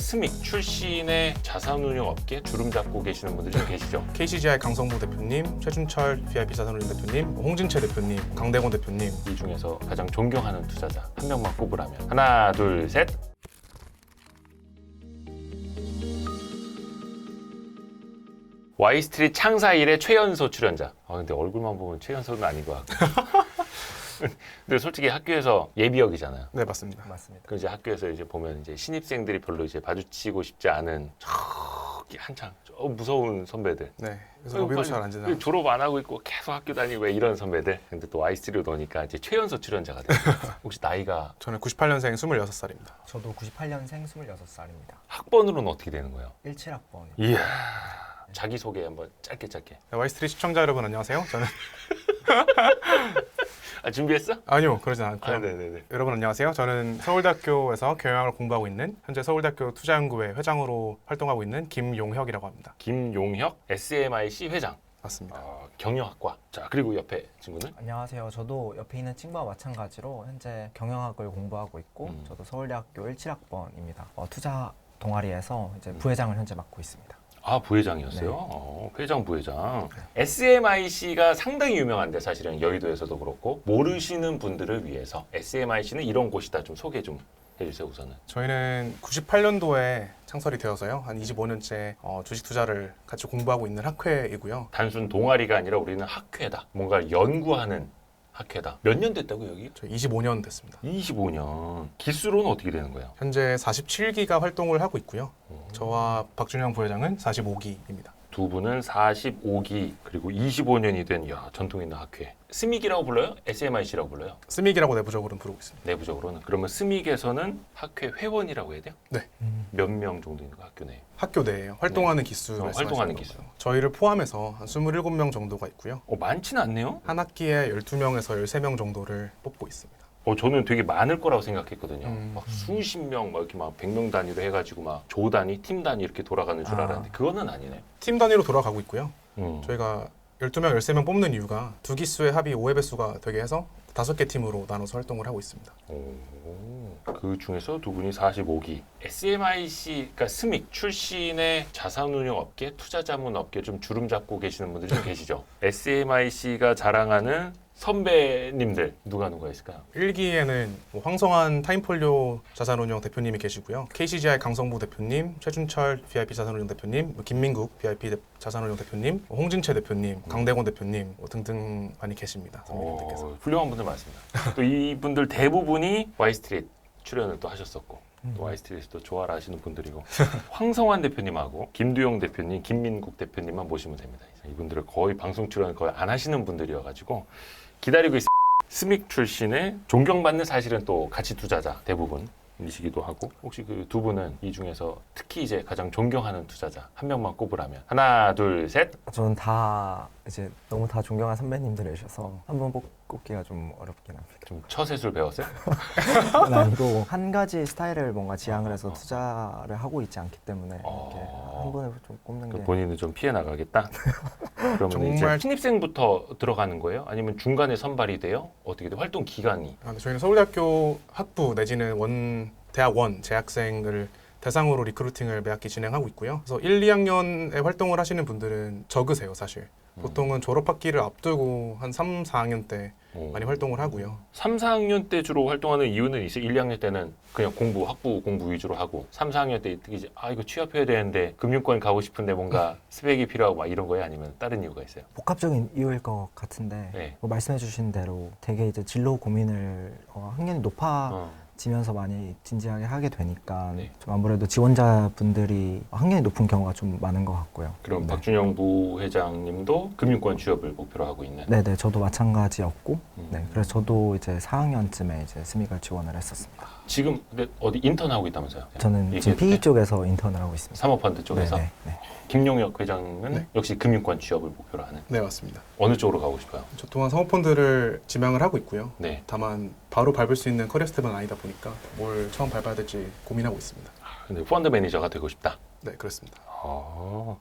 스믹 출신의 자산운용 업계 주름 잡고 계시는 분들이 좀 계시죠? KCGI 강성부 대표님, 최준철 VIP 자산운용 대표님, 홍진채 대표님, 강대건 대표님. 이 중에서 가장 존경하는 투자자 한 명만 꼽으라면 하나, 둘, 셋. 와이스트릿 창사 일의 최연소 출연자. 근데 얼굴만 보면 최연소는 아닌 것 같고. 근데 솔직히 학교에서 예비역이잖아요. 네, 맞습니다. 맞습니다. 그 이제 학교에서 이제 보면 이제 신입생들이 별로 이제 마주치고 싶지 않은 저기 한창 무서운 선배들. 네, 그래서 로비로 잘 안 지나. 졸업 안 하고 있고 계속 학교 다니고 왜 이런 선배들. 근데 또 와이스트릿 오니까 이제 최연소 출연자가 돼요. 혹시 나이가 저는 98년생 26살입니다. 저도 98년생 26살입니다. 학번으로는 어떻게 되는 거예요? 17학번. 이야. 자기소개 한번 짧게. 네, 와이스트릿 시청자 여러분 안녕하세요. 저는 준비했어? 아니요, 그러진 않고요. 네네네. 여러분 안녕하세요. 저는 서울대학교에서 경영학을 공부하고 있는 현재 서울대학교 투자연구회 회장으로 활동하고 있는 김용혁이라고 합니다. 김용혁 SMIC 회장. 맞습니다. 경영학과. 자, 그리고 옆에 친구는 안녕하세요. 저도 옆에 있는 친구와 마찬가지로 현재 경영학을 공부하고 있고 저도 서울대학교 17학번입니다. 투자 동아리에서 이제 부회장을 현재 맡고 있습니다. 부회장이었어요? 네. 회장, 부회장. SMIC가 상당히 유명한데 사실은 여의도에서도 그렇고 모르시는 분들을 위해서 SMIC는 이런 곳이다 좀 소개 좀 해주세요 우선은. 저희는 98년도에 창설이 되어서요. 한 25년째 주식 투자를 같이 공부하고 있는 학회이고요. 단순 동아리가 아니라 우리는 학회다. 뭔가 연구하는 학회다. 몇 년 됐다고 여기? 저희 25년 됐습니다. 25년. 기수로는 어떻게 되는 거예요? 현재 47기가 활동을 하고 있고요. 저와 박준영 부회장은 45기입니다. 두 분은 45기 그리고 25년이 된 전통 있는 학회. 스믹이라고 불러요? SMIC라고 불러요? 스믹이라고 내부적으로는 부르고 있습니다. 내부적으로는. 그러면 스믹에서는 학회 회원이라고 해야 돼요? 네. 몇 명 정도 있는 거 학교 내에? 학교 내에요. 활동하는 기수 말씀하시는 활동하는 거고요. 기수. 저희를 포함해서 한 27명 정도가 있고요. 많지는 않네요. 한 학기에 12명에서 13명 정도를 뽑고 있습니다. 저는 되게 많을 거라고 생각했거든요. 음. 막 수십 명, 막 이렇게 막 100명 단위로 해가지고 막 조 단위, 팀 단위 이렇게 돌아가는 줄 알았는데 그거는 아니네요. 팀 단위로 돌아가고 있고요. 음. 저희가 12명, 13명 뽑는 이유가 두 기수의 합이 5회 배수가 되게 해서 5개 팀으로 나눠서 활동을 하고 있습니다. 그 중에서 두 분이 45기. SMIC, 그러니까 스믹 출신의 자산운용 업계, 투자자문 업계 좀 주름 잡고 계시는 분들이 좀 계시죠. SMIC가 자랑하는 선배님들 누가 있을까요? 1기에는 황성환 타임폴리오 자산운용 대표님이 계시고요. KCGI 강성부 대표님, 최준철 VIP 자산운용 대표님, 김민국 VIP 자산운용 대표님, 홍진채 대표님, 강대건 대표님 등등 많이 계십니다. 선배님들께서. 훌륭한 분들 많습니다. 또 이분들 대부분이 와이스트릿 출연을 또 하셨었고 또 와이스트릿도 좋아라 하시는 분들이고 황성환 대표님하고 김두영 대표님, 김민국 대표님만 모시면 됩니다. 이분들은 거의 방송 출연 거의 안 하시는 분들이어가지고 기다리고 있습니다. 스믹 출신의 존경받는 사실은 또 가치 투자자 대부분이시기도 하고 혹시 그 두 분은 이 중에서 특히 이제 가장 존경하는 투자자 한 명만 꼽으라면 하나, 둘, 셋. 저는 다 이제 너무 다 존경한 선배님들이셔서 한 번 꼽기가 좀 어렵긴 합니다. 좀 처세술 배웠어요? 그건 아니고 한 가지 스타일을 뭔가 지향을 해서 투자를 하고 있지 않기 때문에 이렇게 한 번에 좀 꼽는 게 본인은 좀 피해 나가겠다. 그러면 이제 정말 신입생부터 들어가는 거예요? 아니면 중간에 선발이 돼요? 어떻게 돼? 활동 기간이? 저희는 서울대학교 학부 내지는 대학 원 재학생을 대상으로 리크루팅을 매 학기 진행하고 있고요. 그래서 1, 2학년에 활동을 하시는 분들은 적으세요, 사실. 보통은 졸업학기를 앞두고 한 3, 4학년 때 많이 활동을 하고요. 3, 4학년 때 주로 활동하는 이유는 있어요. 1, 2학년 때는 그냥 학부 공부 위주로 하고 3, 4학년 때 이제 이거 취업해야 되는데 금융권 가고 싶은데 뭔가 스펙이 필요하고 막 이런 거예요? 아니면 다른 이유가 있어요? 복합적인 이유일 것 같은데 네. 뭐 말씀해 주신 대로 되게 이제 진로 고민을 학년이 높아지면서 많이 진지하게 하게 되니까 네. 좀 아무래도 지원자분들이 학년이 높은 경우가 좀 많은 것 같고요. 그럼 네. 박준영 부회장님도 금융권 취업을 목표로 하고 있는? 네네, 저도 마찬가지였고, 네, 그래서 저도 이제 4학년쯤에 이제 스믹을 지원을 했었습니다. 지금 근데 어디 인턴하고 있다면서요? 저는 지금 얘기해도 PE 돼? 쪽에서 인턴을 하고 있습니다. 사모펀드 쪽에서? 네네, 네. 김용혁 회장은 네. 역시 금융권 취업을 목표로 하는? 네, 맞습니다. 어느 쪽으로 가고 싶어요? 저 또한 사모펀드를 지망을 하고 있고요. 네. 다만 바로 밟을 수 있는 커리어 스텝은 아니다 보니까 뭘 처음 밟아야 될지 고민하고 있습니다. 근데 펀드 매니저가 되고 싶다? 네, 그렇습니다.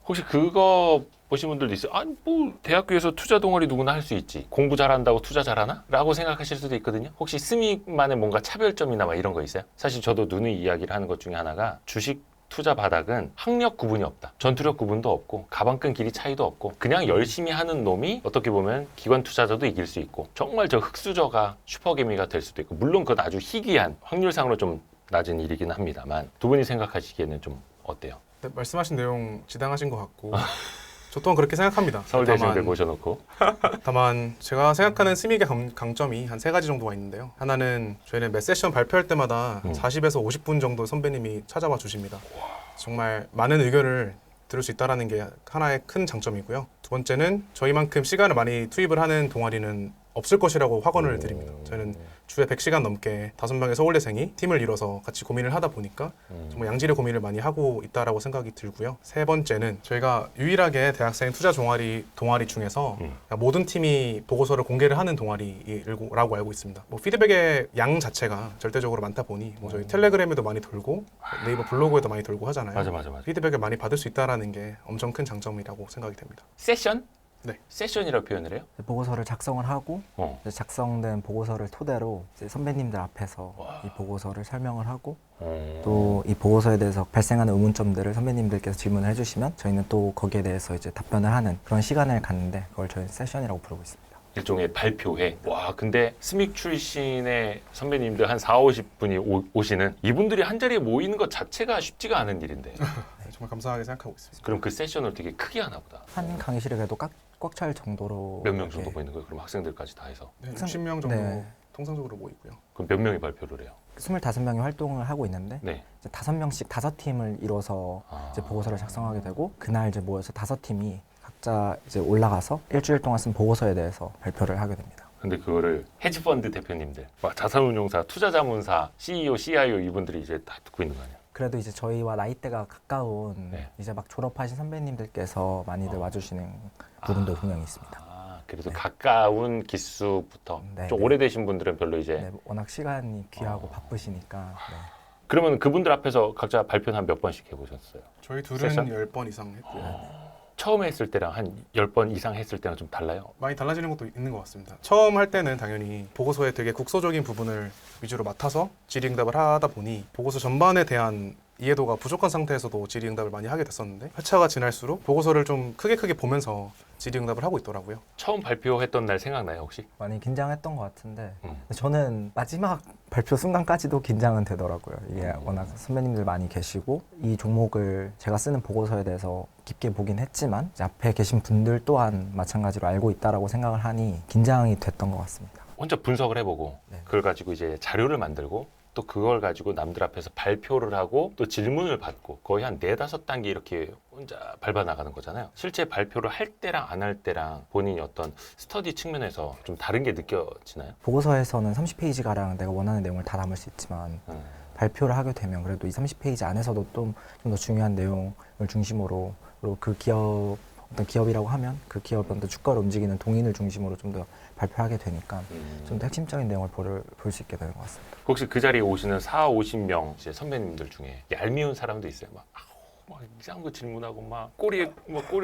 혹시 그거 보신 분들도 있어요. 아니 뭐 대학교에서 투자 동아리 누구나 할 수 있지. 공부 잘한다고 투자 잘하나? 라고 생각하실 수도 있거든요. 혹시 스믹만의 뭔가 차별점이나 막 이런 거 있어요? 사실 저도 누누이 이야기를 하는 것 중에 하나가 주식 투자 바닥은 학력 구분이 없다. 전투력 구분도 없고 가방끈 길이 차이도 없고 그냥 열심히 하는 놈이 어떻게 보면 기관 투자자도 이길 수 있고 정말 저 흑수저가 슈퍼개미가 될 수도 있고 물론 그건 아주 희귀한 확률상으로 좀 낮은 일이긴 합니다만 두 분이 생각하시기에는 좀 어때요? 네, 말씀하신 내용 지당하신 것 같고 저 또한 그렇게 생각합니다. 서울대생들 모셔놓고 다만 제가 생각하는 스믹의 강점이 한 세 가지 정도가 있는데요. 하나는 저희는 매 세션 발표할 때마다 40에서 50분 정도 선배님이 찾아와 주십니다. 정말 많은 의견을 들을 수 있다는 게 하나의 큰 장점이고요. 두 번째는 저희만큼 시간을 많이 투입을 하는 동아리는 없을 것이라고 확언을 드립니다. 저희는 주에 100시간 넘게 5명의 서울대생이 팀을 이뤄서 같이 고민을 하다 보니까 정말 양질의 고민을 많이 하고 있다라고 생각이 들고요. 세 번째는 저희가 유일하게 대학생 투자 동아리 중에서 모든 팀이 보고서를 공개를 하는 동아리라고 알고 있습니다. 뭐 피드백의 양 자체가 절대적으로 많다 보니 뭐 저희 텔레그램에도 많이 돌고 네이버 블로그에도 많이 돌고 하잖아요. 맞아. 피드백을 많이 받을 수 있다는 게 엄청 큰 장점이라고 생각이 됩니다. 세션? 네. 세션이라고 표현을 해요? 보고서를 작성을 하고 이제 작성된 보고서를 토대로 이제 선배님들 앞에서 이 보고서를 설명을 하고 또 이 보고서에 대해서 발생하는 의문점들을 선배님들께서 질문을 해주시면 저희는 또 거기에 대해서 이제 답변을 하는 그런 시간을 갖는데 그걸 저희는 세션이라고 부르고 있습니다. 일종의 발표회. 와, 근데 스믹 출신의 선배님들 한 4, 50분이 오시는 이분들이 한 자리에 모이는 것 자체가 쉽지가 않은 일인데. 네, 정말 감사하게 생각하고 있습니다. 그럼 그 세션을 되게 크게 하나 보다. 한 강의실에 그래도 꽉 찰 정도로 몇 명 정도 이렇게 모이는 거예요? 그럼 학생들까지 다 해서. 네, 60명 정도 네. 통상적으로 모이고요. 그럼 몇 명이 발표를 해요? 25명이 활동을 하고 있는데 네. 이제 5명씩 5팀을 이뤄서 이제 보고서를 작성하게 되고 그날 이제 모여서 5팀이 각자 이제 올라가서 일주일 동안 쓴 보고서에 대해서 발표를 하게 됩니다. 근데 그거를 헤지펀드 대표님들, 막 자산운용사, 투자자문사, CEO, CIO 이분들이 이제 다 듣고 있는 거 아니에요? 그래도 이제 저희와 나이대가 가까운 네. 이제 막 졸업하신 선배님들께서 많이들 와주시는 부분도 분명히 있습니다. 그래도 네. 가까운 기수부터 네, 좀 네. 오래되신 분들은 별로 이제 네, 워낙 시간이 귀하고 바쁘시니까 네. 그러면 그분들 앞에서 각자 발표는 한 몇 번씩 해보셨어요? 저희 둘은 세션? 10번 이상 했고요. 처음에 했을 때랑 한 10번 이상 했을 때랑 좀 달라요? 많이 달라지는 것도 있는 것 같습니다. 처음 할 때는 당연히 보고서에 되게 국소적인 부분을 위주로 맡아서 질의응답을 하다 보니 보고서 전반에 대한 이해도가 부족한 상태에서도 질의응답을 많이 하게 됐었는데 회차가 지날수록 보고서를 좀 크게 보면서 질의응답을 하고 있더라고요. 처음 발표했던 날 생각나요 혹시? 많이 긴장했던 것 같은데 저는 마지막 발표 순간까지도 긴장은 되더라고요. 이게 워낙 선배님들 많이 계시고 이 종목을 제가 쓰는 보고서에 대해서 깊게 보긴 했지만 이제 앞에 계신 분들 또한 마찬가지로 알고 있다라고 생각을 하니 긴장이 됐던 것 같습니다. 혼자 분석을 해보고 네. 그걸 가지고 이제 자료를 만들고 또 그걸 가지고 남들 앞에서 발표를 하고 또 질문을 받고 거의 한 4-5단계 이렇게 혼자 밟아 나가는 거잖아요. 실제 발표를 할 때랑 안 할 때랑 본인이 어떤 스터디 측면에서 좀 다른 게 느껴지나요? 보고서에서는 30페이지가량 내가 원하는 내용을 다 담을 수 있지만 발표를 하게 되면 그래도 이 30페이지 안에서도 좀 더 중요한 내용을 중심으로 그리고 그 기업 어떤 기업이라고 하면 그 기업의 어떤 주가를 움직이는 동인을 중심으로 좀 더 발표하게 되니까 좀 더 핵심적인 내용을 볼 수 있게 되는 것 같습니다. 혹시 그 자리에 오시는 40-50명 이제 선배님들 중에 얄미운 사람도 있어요? 막 이상한 거 질문하고 막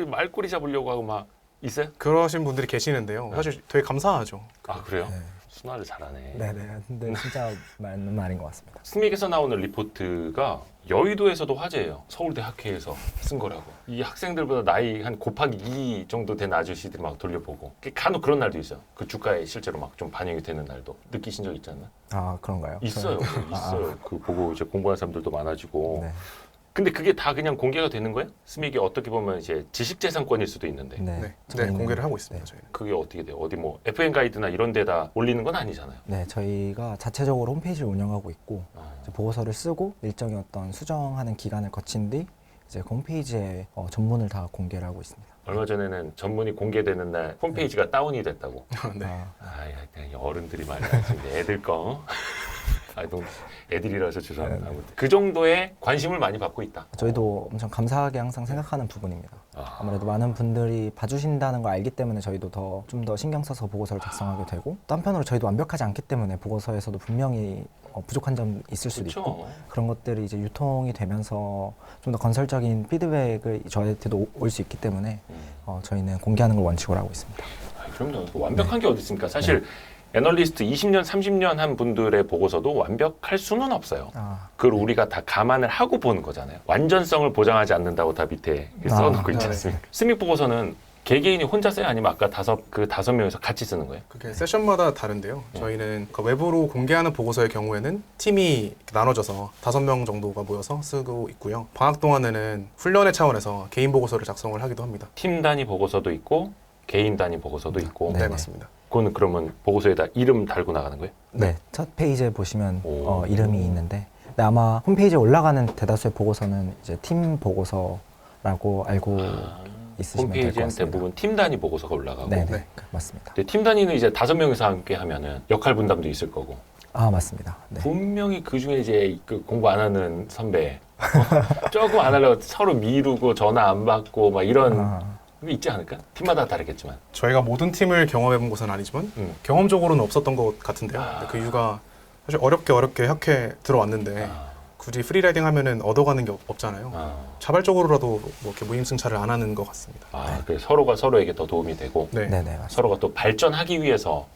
말꼬리 잡으려고 하고 막 있어요? 그러신 분들이 계시는데요. 사실 되게 감사하죠. 아 그래요? 네. 순화를 잘하네. 네네. 근데 진짜 맞는 말인 것 같습니다. 스믹에서 나오는 리포트가 여의도에서도 화제예요. 서울대 학회에서 쓴 거라고. 이 학생들보다 나이 한 곱하기 2 정도 된 아저씨들이 막 돌려보고 간혹 그런 날도 있어요. 그 주가에 실제로 막 좀 반영이 되는 날도 느끼신 적 있지 않나? 아 그런가요? 있어요. 있어요. 그 보고 이제 공부하는 사람들도 많아지고. 네. 근데 그게 다 그냥 공개가 되는 거예요? 스믹이 어떻게 보면 이제 지식재산권일 수도 있는데 네, 저희는- 공개를 하고 있습니다. 네. 저희는. 그게 어떻게 돼요? 어디 뭐 FN 가이드나 이런 데다 올리는 건 아니잖아요. 네, 저희가 자체적으로 홈페이지를 운영하고 있고 아, 이제 보고서를 쓰고 일정의 어떤 수정하는 기간을 거친 뒤 이제 그 홈페이지에 전문을 다 공개를 하고 있습니다. 얼마 전에는 전문이 공개되는 날 홈페이지가 다운이 됐다고. 네. 그냥 어른들이 말하지 애들 거. 너무 애들이라서 죄송합니다. 아무튼 그 정도의 관심을 많이 받고 있다. 저희도 엄청 감사하게 항상 생각하는 부분입니다. 아무래도 많은 분들이 봐주신다는 걸 알기 때문에 저희도 좀 더 신경 써서 보고서를 작성하게 되고 또 한편으로 저희도 완벽하지 않기 때문에 보고서에서도 분명히 부족한 점 있을 수도 있고 그렇죠. 그런 것들이 이제 유통이 되면서 좀 더 건설적인 피드백을 저희한테도 올 수 있기 때문에 저희는 공개하는 걸 원칙으로 하고 있습니다. 그럼요. 완벽한 게 어디 있습니까? 사실 애널리스트 20년, 30년 한 분들의 보고서도 완벽할 수는 없어요. 아, 그걸 우리가 다 감안을 하고 보는 거잖아요. 완전성을 보장하지 않는다고 다 밑에 써놓고 있지 네. 않습니까? 스믹 보고서는 개개인이 혼자 써요? 아니면 아까 다섯 명이서 같이 쓰는 거예요? 그게 세션마다 다른데요. 저희는 그 외부로 공개하는 보고서의 경우에는 팀이 나눠져서 5명 정도가 모여서 쓰고 있고요. 방학 동안에는 훈련의 차원에서 개인 보고서를 작성을 하기도 합니다. 팀 단위 보고서도 있고 개인 단위 보고서도 있고. 네, 네네. 맞습니다. 그거는 그러면 보고서에다 이름 달고 나가는 거예요? 네. 첫 페이지에 보시면 오. 이름이 있는데 근데 아마 홈페이지에 올라가는 대다수의 보고서는 이제 팀 보고서라고 알고 있으시면 될 것 홈페이지엔 같습니다. 대부분 팀 단위 보고서가 올라가고. 네, 네. 맞습니다. 근데 팀 단위는 이제 5명이서 함께 하면은 역할 분담도 있을 거고. 아, 맞습니다. 네. 분명히 그 중에 이제 그 공부 안 하는 선배 조금 안 하려고 서로 미루고 전화 안 받고 막 이런 아, 게 있지 않을까? 팀마다 다르겠지만. 저희가 모든 팀을 경험해본 것은 아니지만 경험적으로는 없었던 것 같은데요. 근데 그 이유가 사실 어렵게 학회 들어왔는데 굳이 프리라이딩 하면은 얻어가는 게 없잖아요. 자발적으로라도 뭐 이렇게 무임승차를 안 하는 것 같습니다. 그래서 서로가 서로에게 더 도움이 되고 네. 네네, 맞습니다. 서로가 또 발전하기 위해서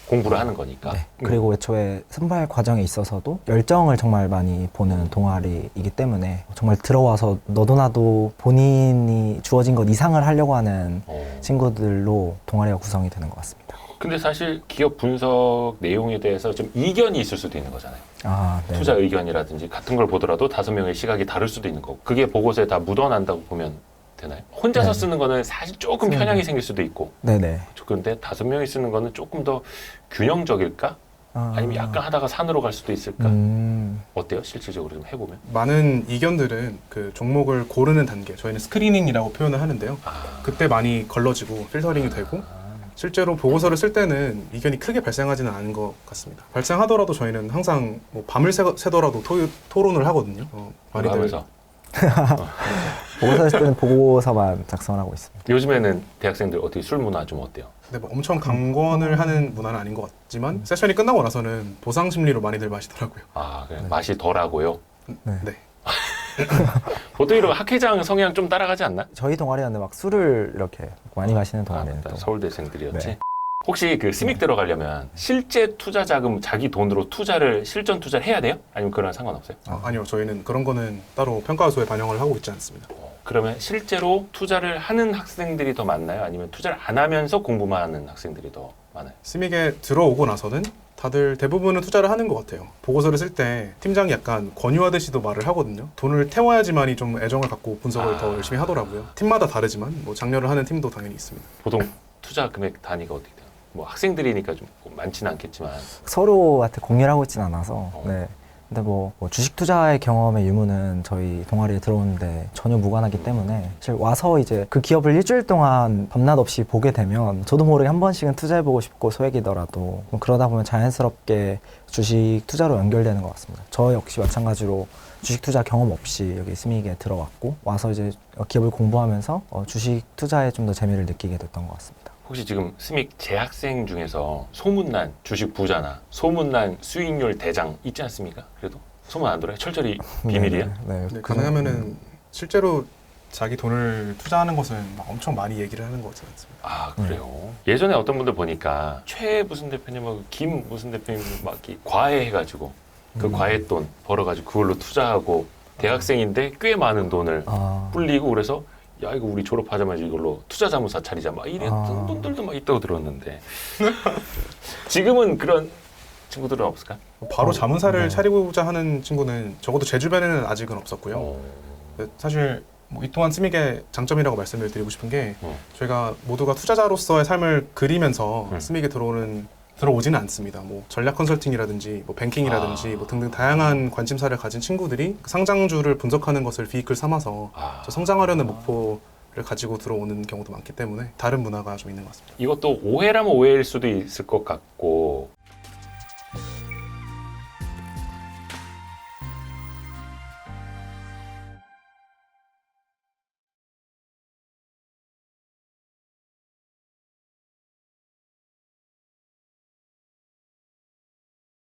공부를 하는 거니까. 네. 그리고 애초에 선발 과정에 있어서도 열정을 정말 많이 보는 동아리이기 때문에 정말 들어와서 너도 나도 본인이 주어진 것 이상을 하려고 하는 친구들로 동아리가 구성이 되는 것 같습니다. 근데 사실 기업 분석 내용에 대해서 좀 이견이 있을 수도 있는 거잖아요. 아, 네. 투자 의견이라든지 같은 걸 보더라도 5명의 시각이 다를 수도 있는 거고 그게 보고서에 다 묻어난다고 보면 되나요? 혼자서 네. 쓰는 거는 사실 조금 편향이 생길 수도 있고 네네. 그런데 5명이 쓰는 거는 조금 더 균형적일까? 아니면 약간 하다가 산으로 갈 수도 있을까? 어때요? 실질적으로 좀 해보면? 많은 이견들은 그 종목을 고르는 단계, 저희는 스크리닝이라고 표현을 하는데요. 그때 많이 걸러지고 필터링이 되고 실제로 보고서를 쓸 때는 이견이 크게 발생하지는 않은 것 같습니다. 발생하더라도 저희는 항상 뭐 밤을 새더라도 토론을 하거든요. 많이들 하면서 보고서 쓸 때는 보고서만 작성을 하고 있습니다. 요즘에는 대학생들 어떻게 술 문화 좀 어때요? 근데 뭐 엄청 강권을 하는 문화는 아닌 것 같지만 세션이 끝나고 나서는 보상 심리로 많이들 마시더라고요. 그래. 네. 맛이 덜하고요. 네. 네. 보통 이런 학회장 성향 좀 따라가지 않나? 저희 동아리는 막 술을 이렇게 많이 마시는 동아리는 맞다. 또 서울대생들이었지. 네. 혹시 그 스믹 들어가려면 실제 투자 자금 자기 돈으로 실전 투자를 해야 돼요? 아니면 그런 상관없어요? 아니요, 저희는 그런 거는 따로 평가서에 반영을 하고 있지 않습니다. 그러면 실제로 투자를 하는 학생들이 더 많나요? 아니면 투자를 안 하면서 공부만 하는 학생들이 더 많아요? 스믹에 들어오고 나서는 다들 대부분은 투자를 하는 것 같아요. 보고서를 쓸 때 팀장이 약간 권유하듯이도 말을 하거든요. 돈을 태워야지만이 좀 애정을 갖고 분석을 더 열심히 하더라고요. 팀마다 다르지만 뭐 장려를 하는 팀도 당연히 있습니다. 보통 투자 금액 단위가 어떻게 돼요? 뭐 학생들이니까 좀 많지는 않겠지만 서로한테 공유를 하고 있지는 않아서 어. 네. 근데 뭐 주식 투자의 경험의 유무는 저희 동아리에 들어오는데 전혀 무관하기 때문에 사실 와서 이제 그 기업을 일주일 동안 밤낮 없이 보게 되면 저도 모르게 한 번씩은 투자해보고 싶고 소액이더라도 뭐 그러다 보면 자연스럽게 주식 투자로 연결되는 것 같습니다. 저 역시 마찬가지로 주식 투자 경험 없이 여기 스믹에 들어왔고 와서 이제 기업을 공부하면서 주식 투자에 좀 더 재미를 느끼게 됐던 것 같습니다. 혹시 지금 스믹 재학생 중에서 소문난 주식 부자나 소문난 수익률 대장 있지 않습니까? 그래도 소문 안 들어요? 철저히 비밀이에요? 네, 네, 가능하면은 실제로 자기 돈을 투자하는 것은 막 엄청 많이 얘기를 하는 것 같지 않습니다. 그래요? 예전에 어떤 분들 보니까 최 무슨 대표님하고 김 무슨 대표님 막 이렇게 과외해가지고 그 과외돈 벌어가지고 그걸로 투자하고 대학생인데 꽤 많은 돈을 불리고 그래서 야 이거 우리 졸업하자마자 이걸로 투자자문사 차리자 막 이랬던 분들도 막 있다고 들었는데 지금은 그런 친구들은 없을까? 바로 자문사를 네. 차리고자 하는 친구는 적어도 제 주변에는 아직은 없었고요. 근데 사실 뭐 이 또한 스믹의 장점이라고 말씀을 드리고 싶은 게 저희가 모두가 투자자로서의 삶을 그리면서 스믹에 들어오지는 않습니다. 뭐 전략 컨설팅이라든지 뭐 뱅킹이라든지 뭐 등등 다양한 관심사를 가진 친구들이 상장주를 분석하는 것을 비이클 삼아서 성장하려는 목표를 가지고 들어오는 경우도 많기 때문에 다른 문화가 좀 있는 것 같습니다. 이것도 오해라면 오해일 수도 있을 것 같고